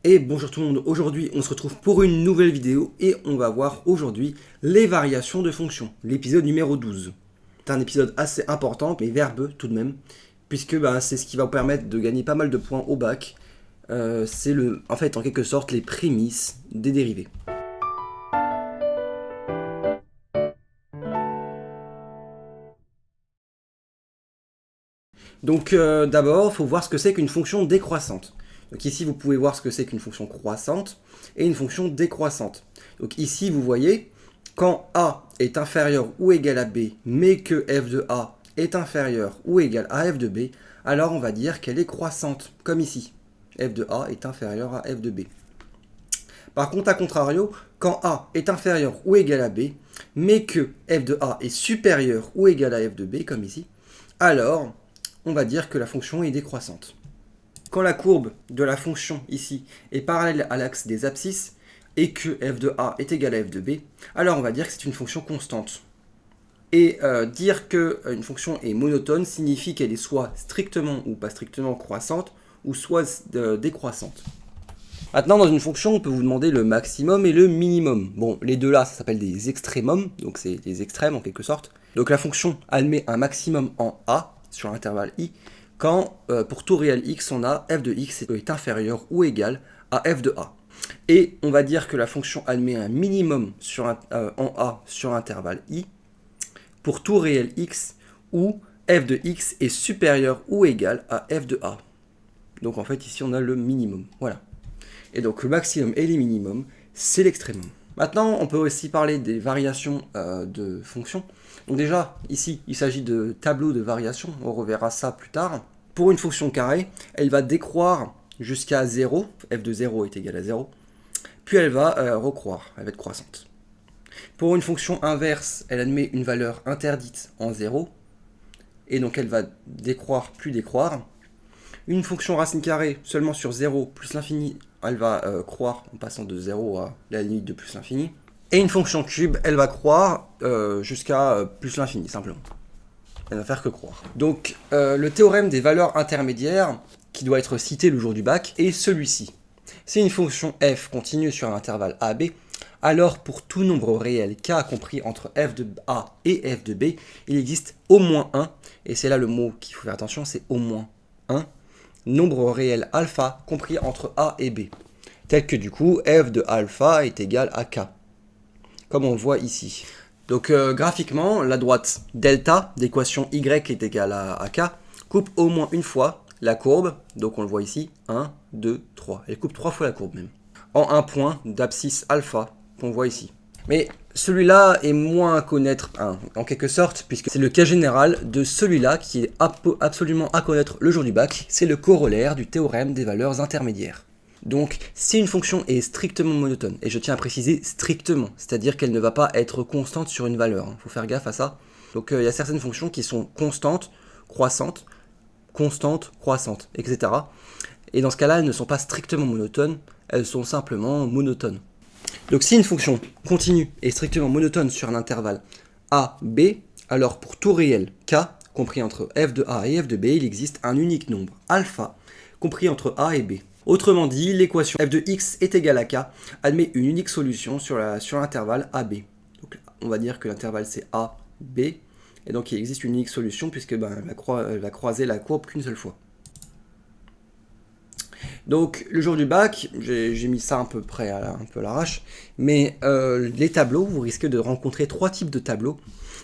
Et bonjour tout le monde, aujourd'hui on se retrouve pour une nouvelle vidéo et on va voir aujourd'hui les variations de fonctions, l'épisode numéro 12. C'est un épisode assez important mais verbeux tout de même, puisque c'est ce qui va vous permettre de gagner pas mal de points au bac. C'est en fait en quelque sorte les prémices des dérivés. Donc d'abord, il faut voir ce que c'est qu'une fonction décroissante. Donc ici, vous pouvez voir ce que c'est qu'une fonction croissante et une fonction décroissante. Donc ici, vous voyez, quand a est inférieur ou égal à b, mais que f de a est inférieur ou égal à f de b, alors on va dire qu'elle est croissante, comme ici. F de a est inférieur à f de b. Par contre, à contrario, quand a est inférieur ou égal à b, mais que f de a est supérieur ou égal à f de b, comme ici, alors on va dire que la fonction est décroissante. Quand la courbe de la fonction ici est parallèle à l'axe des abscisses et que f de a est égal à f de b, alors on va dire que c'est une fonction constante. Et dire qu'une fonction est monotone signifie qu'elle est soit strictement ou pas strictement croissante, ou soit décroissante. Maintenant, dans une fonction, on peut vous demander le maximum et le minimum. Bon, les deux là, ça s'appelle des extrémums, donc c'est des extrêmes en quelque sorte. Donc la fonction admet un maximum en a, sur l'intervalle i, quand pour tout réel x, on a f de x est inférieur ou égal à f de a. Et on va dire que la fonction admet un minimum en a sur l'intervalle i, pour tout réel x, où f de x est supérieur ou égal à f de a. Donc en fait, ici, on a le minimum. Voilà. Et donc le maximum et les minimums, c'est l'extrémum. Maintenant, on peut aussi parler des variations de fonctions. Donc déjà, ici, il s'agit de tableaux de variations. On reverra ça plus tard. Pour une fonction carrée, elle va décroître jusqu'à 0. F de 0 est égal à 0. Puis elle va recroître, elle va être croissante. Pour une fonction inverse, elle admet une valeur interdite en 0. Et donc elle va décroître puis décroître. Une fonction racine carrée seulement sur 0 plus l'infini, elle va croître en passant de 0 à la limite de plus l'infini. Et une fonction cube, elle va croître jusqu'à plus l'infini, simplement. Elle va faire que croître. Donc, le théorème des valeurs intermédiaires, qui doit être cité le jour du bac, est celui-ci. Si une fonction f continue sur un intervalle AB, alors pour tout nombre réel k compris entre f de a et f de b, il existe au moins 1, et c'est là le mot qu'il faut faire attention, c'est au moins 1, nombre réel alpha compris entre a et b, tel que du coup f de alpha est égal à k, comme on le voit ici. Donc graphiquement, la droite delta d'équation y est égale à k coupe au moins une fois la courbe, donc on le voit ici, 1, 2, 3. Elle coupe 3 fois la courbe même, en un point d'abscisse alpha qu'on voit ici. Mais celui-là est moins à connaître, en quelque sorte, puisque c'est le cas général de celui-là qui est absolument à connaître le jour du bac. C'est le corollaire du théorème des valeurs intermédiaires. Donc, si une fonction est strictement monotone, et je tiens à préciser strictement, c'est-à-dire qu'elle ne va pas être constante sur une valeur, il faut faire gaffe à ça. Donc, il y a certaines fonctions qui sont constantes, croissantes, etc. Et dans ce cas-là, elles ne sont pas strictement monotones, elles sont simplement monotones. Donc si une fonction continue est strictement monotone sur un intervalle a, b, alors pour tout réel k, compris entre f de a et f de b, il existe un unique nombre alpha, compris entre a et b. Autrement dit, l'équation f de x est égale à k admet une unique solution sur l'intervalle ab. Donc on va dire que l'intervalle c'est a, b, et donc il existe une unique solution puisque elle va croiser la courbe qu'une seule fois. Donc le jour du bac, j'ai mis ça un peu à l'arrache, mais les tableaux, vous risquez de rencontrer 3 types de tableaux.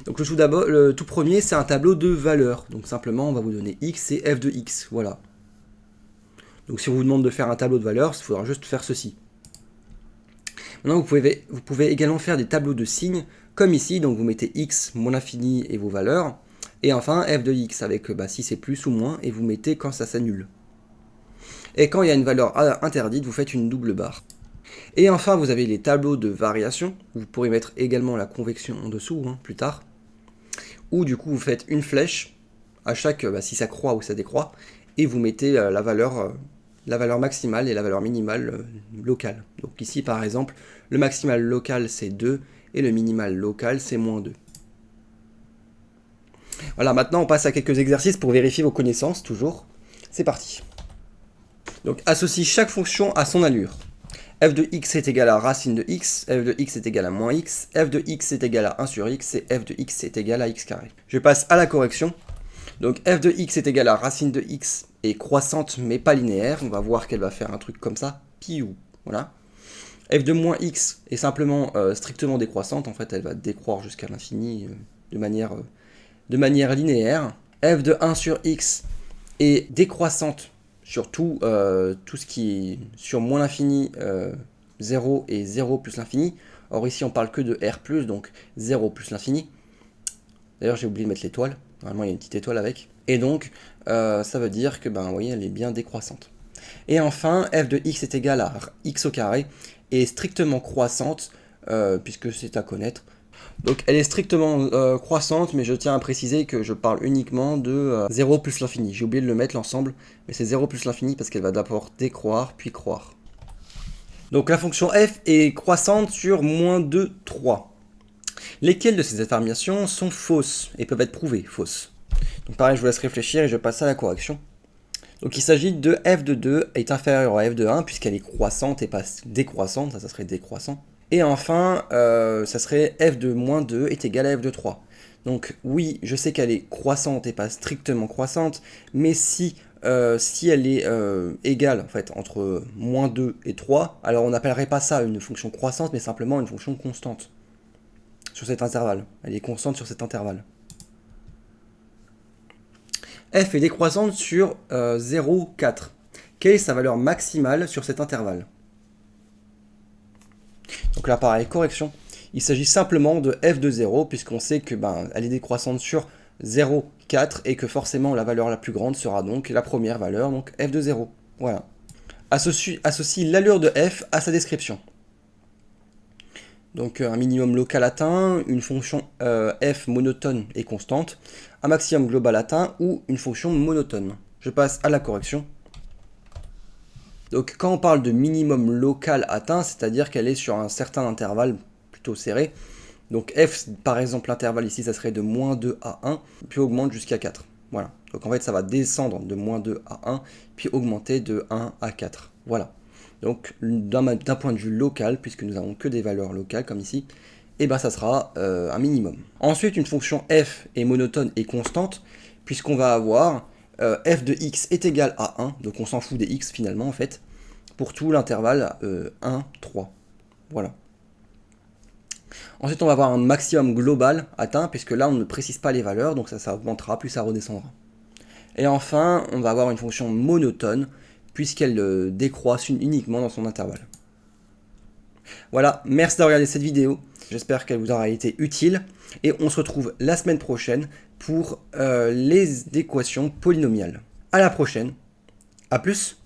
Donc le tout premier, c'est un tableau de valeurs. Donc simplement, on va vous donner x et f de x, voilà. Donc si on vous demande de faire un tableau de valeurs, il faudra juste faire ceci. Maintenant, vous pouvez également faire des tableaux de signes, comme ici, donc vous mettez x, moins l'infini et vos valeurs, et enfin f de x avec si c'est plus ou moins, et vous mettez quand ça s'annule. Et quand il y a une valeur interdite, vous faites une double barre. Et enfin, vous avez les tableaux de variation. Vous pourrez mettre également la convection en dessous, plus tard. Où du coup, vous faites une flèche à chaque, si ça croît ou ça décroît, et vous mettez la valeur maximale et la valeur minimale locale. Donc ici, par exemple, le maximal local, c'est 2, et le minimal local, c'est moins 2. Voilà, maintenant, on passe à quelques exercices pour vérifier vos connaissances, toujours. C'est parti. Donc associe chaque fonction à son allure. F de x est égal à racine de x, f de x est égal à moins x, f de x est égal à 1 sur x, et f de x est égal à x carré. Je passe à la correction. Donc f de x est égal à racine de x est croissante mais pas linéaire. On va voir qu'elle va faire un truc comme ça. Piou. Voilà. F de moins x est simplement strictement décroissante. En fait, elle va décroître jusqu'à l'infini de manière linéaire. F de 1 sur x est décroissante sur tout ce qui est sur moins l'infini, 0 et 0 plus l'infini. Or ici on parle que de R+, donc 0 plus l'infini. D'ailleurs j'ai oublié de mettre l'étoile, normalement il y a une petite étoile avec. Et donc ça veut dire que vous voyez, elle est bien décroissante. Et enfin f de x est égal à x au carré est strictement croissante, puisque c'est à connaître. Donc elle est strictement croissante, mais je tiens à préciser que je parle uniquement de 0 plus l'infini. J'ai oublié de le mettre l'ensemble, mais c'est 0 plus l'infini parce qu'elle va d'abord décroître, puis croître. Donc la fonction f est croissante sur moins 2, 3. Lesquelles de ces affirmations sont fausses et peuvent être prouvées fausses? Donc pareil, je vous laisse réfléchir et je passe à la correction. Donc il s'agit de f de 2 est inférieure à f de 1 puisqu'elle est croissante et pas décroissante, ça serait décroissant. Et enfin, ça serait f de moins 2 est égal à f de 3. Donc oui, je sais qu'elle est croissante et pas strictement croissante, mais si elle est égale en fait, entre moins 2 et 3, alors on n'appellerait pas ça une fonction croissante, mais simplement une fonction constante sur cet intervalle. Elle est constante sur cet intervalle. F est décroissante sur 0, 4. Quelle est sa valeur maximale sur cet intervalle? Donc là, pareil, correction. Il s'agit simplement de f de 0, puisqu'on sait que elle est décroissante sur 0, 4, et que forcément la valeur la plus grande sera donc la première valeur, donc f de 0. Voilà. Associe l'allure de f à sa description. Donc un minimum local atteint, une fonction f monotone et constante, un maximum global atteint ou une fonction monotone. Je passe à la correction. Donc quand on parle de minimum local atteint, c'est-à-dire qu'elle est sur un certain intervalle plutôt serré. Donc f, par exemple, l'intervalle ici, ça serait de moins 2 à 1, puis augmente jusqu'à 4. Voilà. Donc en fait, ça va descendre de moins 2 à 1, puis augmenter de 1 à 4. Voilà. Donc d'un point de vue local, puisque nous n'avons que des valeurs locales comme ici, et ça sera un minimum. Ensuite, une fonction f est monotone et constante, puisqu'on va avoir f de x est égal à 1, donc on s'en fout des x finalement en fait, pour tout l'intervalle 1, 3. Voilà. Ensuite, on va avoir un maximum global atteint, puisque là, on ne précise pas les valeurs, donc ça augmentera, puis ça redescendra. Et enfin, on va avoir une fonction monotone, puisqu'elle décroît uniquement dans son intervalle. Voilà, merci d'avoir regardé cette vidéo. J'espère qu'elle vous aura été utile. Et on se retrouve la semaine prochaine pour les équations polynomiales. À la prochaine. À plus.